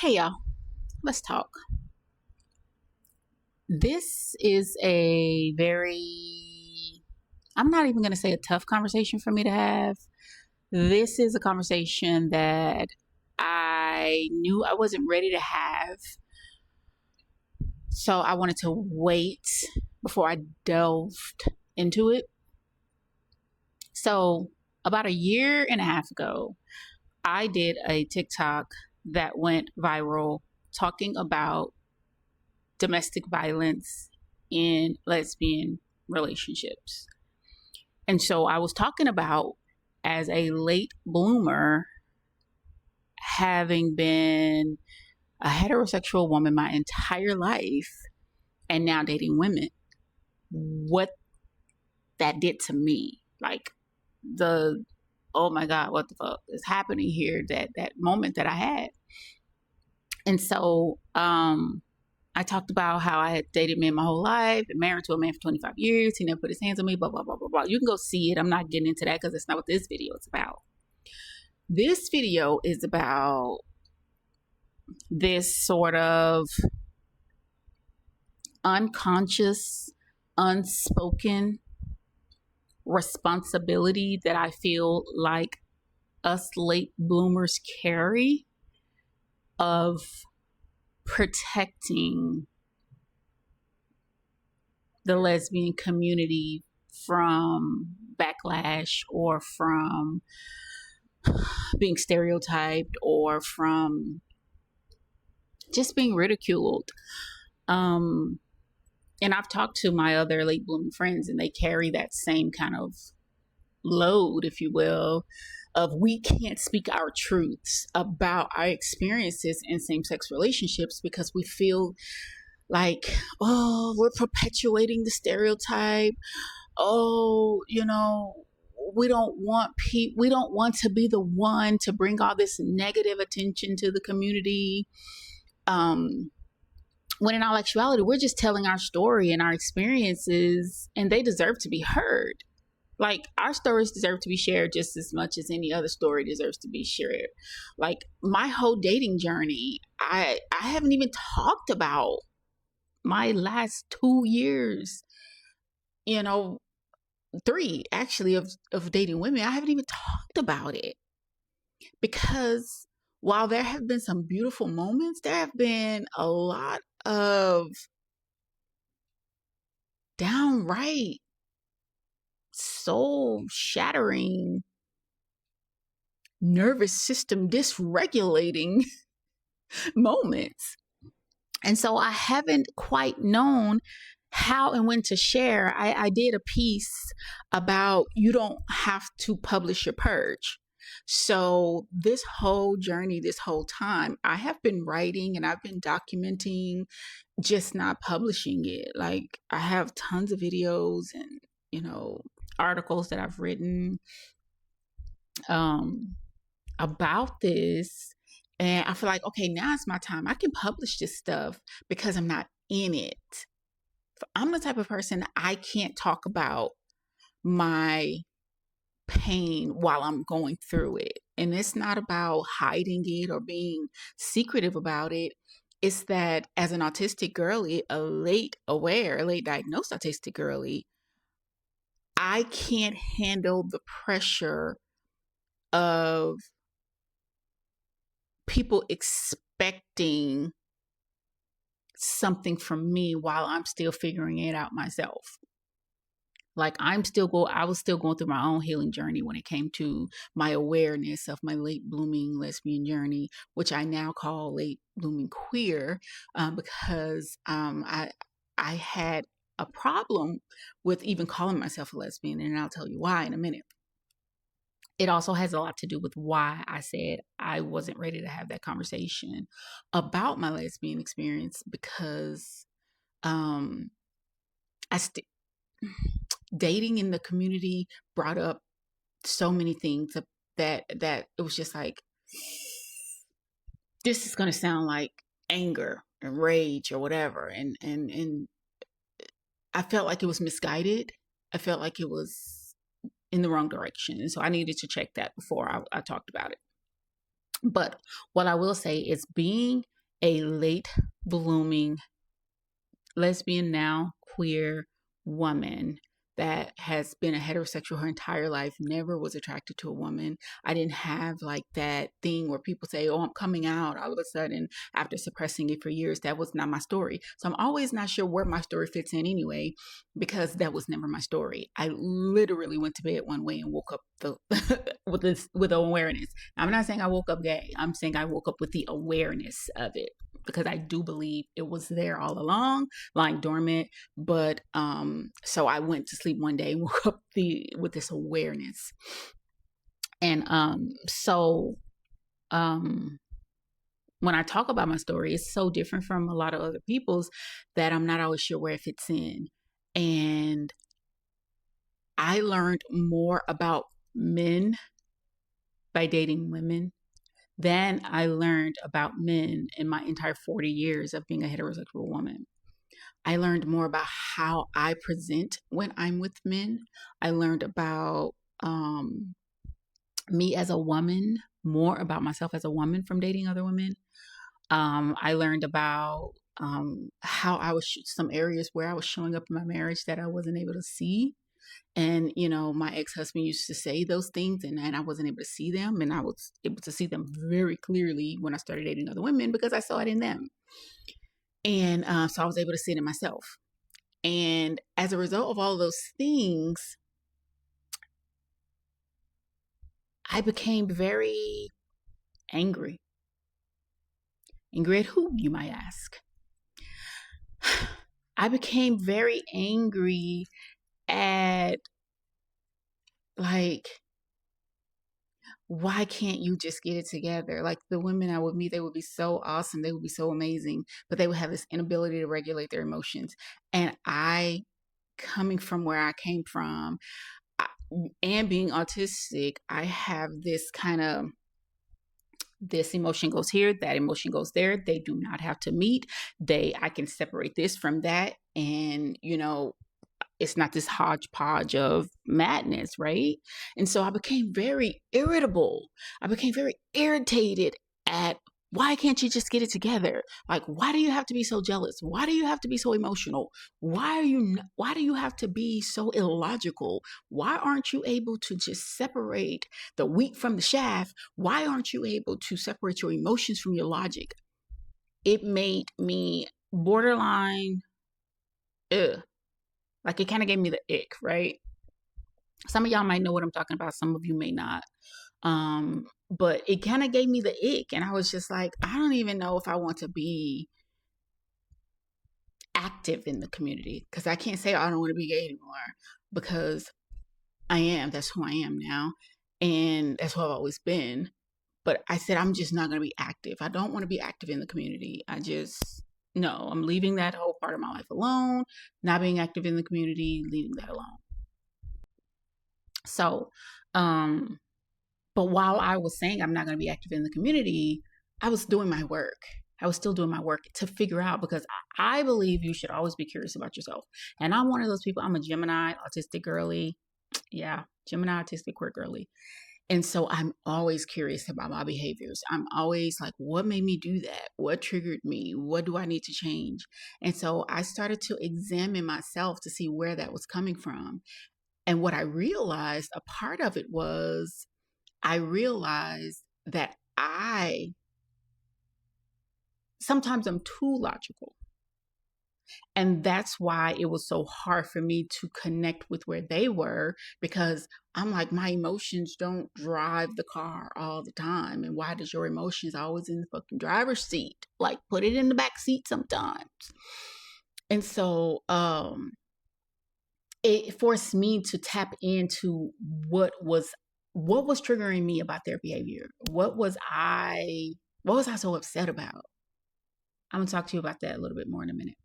Hey y'all, let's talk. This is a very, I'm not even going to say a tough conversation for me to have. This is a conversation that I knew I wasn't ready to have. So I wanted to wait before I delved into it. So, about a year and a half ago, I did a TikTok that went viral talking about domestic violence in lesbian relationships. And so I was talking about, as a late bloomer, having been a heterosexual woman my entire life and now dating women, what that did to me. Like, the oh my God, what the fuck is happening here? That moment that I had. And so I talked about how I had dated men my whole life, been married to a man for 25 years. He never put his hands on me, blah, blah, blah, blah, blah. You can go see it. I'm not getting into that because that's not what this video is about. This video is about this sort of unconscious, unspoken responsibility that I feel like us late bloomers carry of protecting the lesbian community from backlash or from being stereotyped or from just being ridiculed. And I've talked to my other late blooming friends, and they carry that same kind of load, if you will, of we can't speak our truths about our experiences in same-sex relationships because we feel like, oh, we're perpetuating the stereotype. Oh, we don't want we don't want to be the one to bring all this negative attention to the community. When in all actuality, we're just telling our story and our experiences, and they deserve to be heard. Like, our stories deserve to be shared just as much as any other story deserves to be shared. Like, my whole dating journey, I haven't even talked about my last 2 years, 3 actually, of dating women. I haven't even talked about it because while there have been some beautiful moments, there have been a lot of downright soul shattering, nervous system dysregulating moments. And so I haven't quite known how and when to share. I did a piece about you don't have to publish your purge. So this whole journey, this whole time, I have been writing and I've been documenting, just not publishing it. Like, I have tons of videos and, articles that I've written about this. And I feel like, okay, now it's my time. I can publish this stuff because I'm not in it. I'm the type of person, I can't talk about my pain while I'm going through it. And it's not about hiding it or being secretive about it. It's that as an autistic girly, a late diagnosed autistic girly, I can't handle the pressure of people expecting something from me while I'm still figuring it out myself. Like, I was still going through my own healing journey when it came to my awareness of my late blooming lesbian journey, which I now call late blooming queer, because I had a problem with even calling myself a lesbian, and I'll tell you why in a minute. It also has a lot to do with why I said I wasn't ready to have that conversation about my lesbian experience, because um, dating in the community brought up so many things that it was just like, this is going to sound like anger and rage or whatever, and I felt like it was misguided. I felt like it was in the wrong direction, and so I needed to check that before I talked about it. But what I will say is being a late blooming lesbian, now queer woman that has been a heterosexual her entire life, never was attracted to a woman. I didn't have like that thing where people say, oh, I'm coming out all of a sudden after suppressing it for years. That was not my story. So I'm always not sure where my story fits in anyway, because that was never my story. I literally went to bed one way and woke up with awareness. I'm not saying I woke up gay. I'm saying I woke up with the awareness of it, because I do believe it was there all along, lying dormant. But so I went to sleep one day and woke up with this awareness. And when I talk about my story, it's so different from a lot of other people's that I'm not always sure where it fits in. And I learned more about men by dating women than I learned about men in my entire 40 years of being a heterosexual woman. I learned more about how I present when I'm with men. I learned about me as a woman, more about myself as a woman from dating other women. I learned about how I was some areas where I was showing up in my marriage that I wasn't able to see. And, my ex-husband used to say those things, and I wasn't able to see them. And I was able to see them very clearly when I started dating other women because I saw it in them. And so I was able to see it in myself. And as a result of all of those things, I became very angry. Angry at who, you might ask? I became very angry at, like, why can't you just get it together? Like, the women I would meet, they would be so awesome. They would be so amazing, but they would have this inability to regulate their emotions. And I, coming from where I came from, and being autistic, I have this kind of, this emotion goes here, that emotion goes there. They do not have to meet. I can separate this from that. And, it's not this hodgepodge of madness, right? And so I became very irritable. I became very irritated at, why can't you just get it together? Like, why do you have to be so jealous? Why do you have to be so emotional? Why do you have to be so illogical? Why aren't you able to just separate the wheat from the chaff? Why aren't you able to separate your emotions from your logic? It made me borderline, ugh. Like, it kind of gave me the ick, right? Some of y'all might know what I'm talking about. Some of you may not. But it kind of gave me the ick. And I was just like, I don't even know if I want to be active in the community. Because I can't say I don't want to be gay anymore. Because I am. That's who I am now. And that's who I've always been. But I said, I'm just not going to be active. I don't want to be active in the community. No, I'm leaving that whole part of my life alone, not being active in the community, leaving that alone. So, but while I was saying I'm not going to be active in the community, I was doing my work. I was still doing my work to figure out, because I believe you should always be curious about yourself. And I'm one of those people. I'm a Gemini, autistic girly. Yeah, Gemini, autistic, queer girly. And so I'm always curious about my behaviors. I'm always like, what made me do that? What triggered me? What do I need to change? And so I started to examine myself to see where that was coming from. And what I realized, a part of it was, I realized that sometimes I'm too logical. And that's why it was so hard for me to connect with where they were, because I'm like, my emotions don't drive the car all the time. And why does your emotions always in the fucking driver's seat? Like, put it in the back seat sometimes. And so it forced me to tap into what was triggering me about their behavior. What was I so upset about? I'm gonna talk to you about that a little bit more in a minute.